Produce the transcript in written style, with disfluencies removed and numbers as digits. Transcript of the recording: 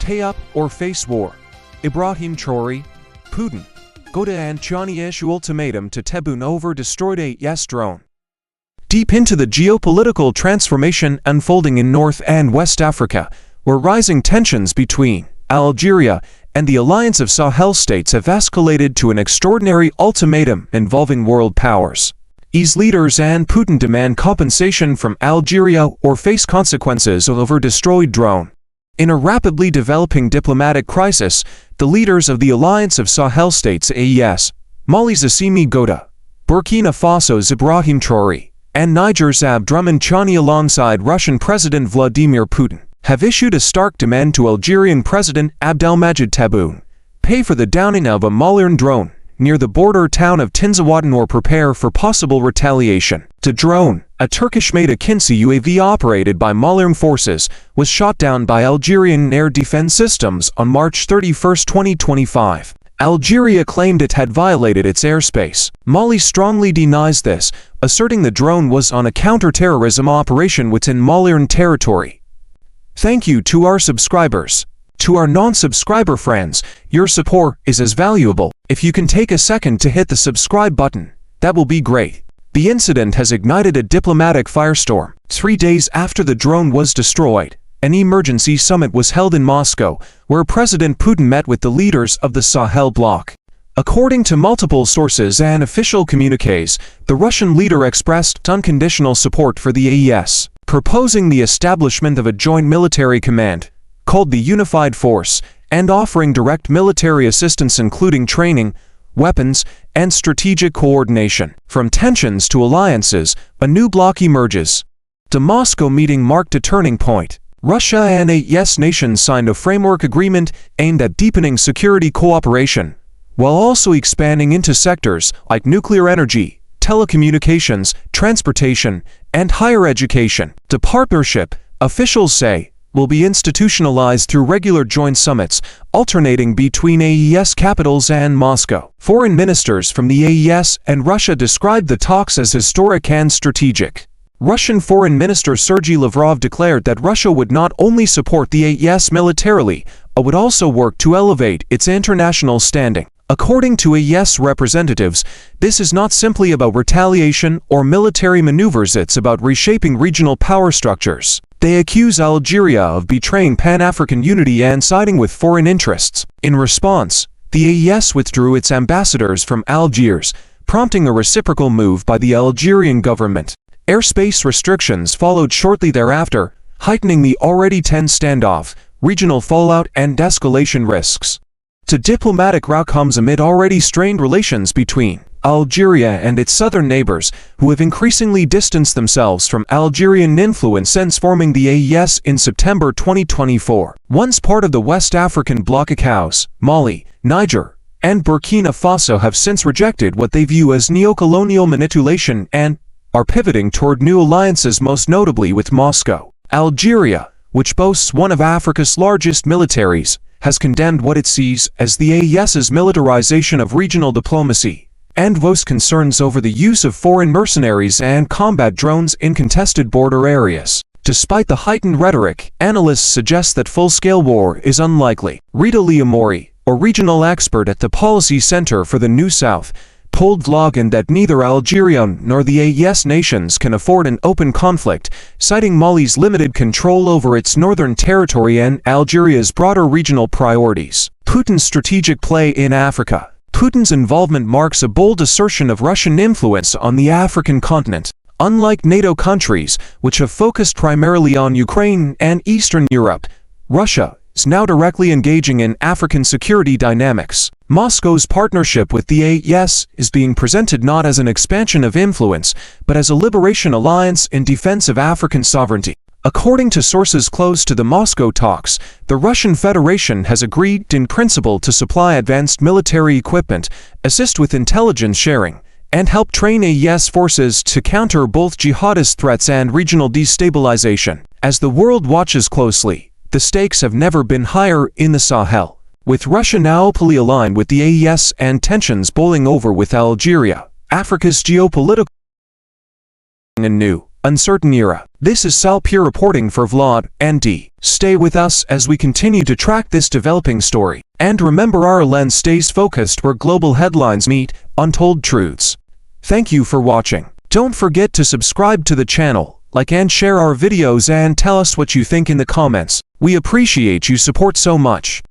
Pay up or face war. Ibrahim Traoré, Putin, Goïta and Tiani issue ultimatum to Tebboune over destroyed AES drone. Deep into the geopolitical transformation unfolding in North and West Africa, where rising tensions between Algeria and the Alliance of Sahel States have escalated to an extraordinary ultimatum involving world powers. ES leaders and Putin demand compensation from Algeria or face consequences over destroyed drone. In a rapidly developing diplomatic crisis, the leaders of the Alliance of Sahel States AES, Mali's Assimi Goïta, Burkina Faso's Ibrahim Traoré, and Niger's Abdourahamane Tiani alongside Russian President Vladimir Putin, have issued a stark demand to Algerian President Abdelmadjid Tebboune, pay for the downing of a Malian drone near the border town of Tinzawatin or prepare for possible retaliation. The drone, a Turkish-made Akinci UAV operated by Malian forces, was shot down by Algerian air defense systems on March 31, 2025. Algeria claimed it had violated its airspace. Mali strongly denies this, asserting the drone was on a counter-terrorism operation within Malian territory. Thank you to our subscribers. To our non-subscriber friends, your support is as valuable. If you can take a second to hit the subscribe button, that will be great. The incident has ignited a diplomatic firestorm. 3 days after the drone was destroyed, an emergency summit was held in Moscow, where President Putin met with the leaders of the Sahel bloc. According to multiple sources and official communiques, the Russian leader expressed unconditional support for the AES, proposing the establishment of a joint military command, called the Unified Force, and offering direct military assistance including training, weapons, and strategic coordination. From tensions to alliances, a new bloc emerges. The Moscow meeting marked a turning point. Russia and AES nations signed a framework agreement aimed at deepening security cooperation, while also expanding into sectors like nuclear energy, telecommunications, transportation, and higher education. The partnership, officials say, will be institutionalized through regular joint summits, alternating between AES capitals and Moscow. Foreign ministers from the AES and Russia described the talks as historic and strategic. Russian Foreign Minister Sergei Lavrov declared that Russia would not only support the AES militarily, but would also work to elevate its international standing. According to AES representatives, this is not simply about retaliation or military maneuvers, it's about reshaping regional power structures. They accuse Algeria of betraying Pan-African unity and siding with foreign interests. In response, the AES withdrew its ambassadors from Algiers, prompting a reciprocal move by the Algerian government. Airspace restrictions followed shortly thereafter, heightening the already tense standoff, regional fallout, and escalation risks. The diplomatic rout comes amid already strained relations between Algeria and its southern neighbors, who have increasingly distanced themselves from Algerian influence since forming the AES in September 2024. Once part of the West African bloc, Ikaos, Mali, Niger, and Burkina Faso have since rejected what they view as neocolonial manipulation and are pivoting toward new alliances, most notably with Moscow. Algeria, which boasts one of Africa's largest militaries, has condemned what it sees as the AES's militarization of regional diplomacy, and voiced concerns over the use of foreign mercenaries and combat drones in contested border areas. Despite the heightened rhetoric, analysts suggest that full-scale war is unlikely. Rita Leomori, a regional expert at the Policy Center for the New South, told VlogND that neither Algeria nor the AES nations can afford an open conflict, citing Mali's limited control over its northern territory and Algeria's broader regional priorities. Putin's strategic play in Africa. Putin's involvement marks a bold assertion of Russian influence on the African continent. Unlike NATO countries, which have focused primarily on Ukraine and Eastern Europe, Russia is now directly engaging in African security dynamics. Moscow's partnership with the AES is being presented not as an expansion of influence, but as a liberation alliance in defense of African sovereignty. According to sources close to the Moscow talks, the Russian Federation has agreed in principle to supply advanced military equipment, assist with intelligence sharing, and help train AES forces to counter both jihadist threats and regional destabilization. As the world watches closely, the stakes have never been higher in the Sahel. With Russia now openly aligned with the AES and tensions boiling over with Algeria, Africa's geopolitical anew. uncertain era. This is Salpir reporting for VlogND. Stay with us as we continue to track this developing story. And remember, our lens stays focused where global headlines meet untold truths. Thank you for watching. Don't forget to subscribe to the channel, like and share our videos, and tell us what you think in the comments. We appreciate your support so much.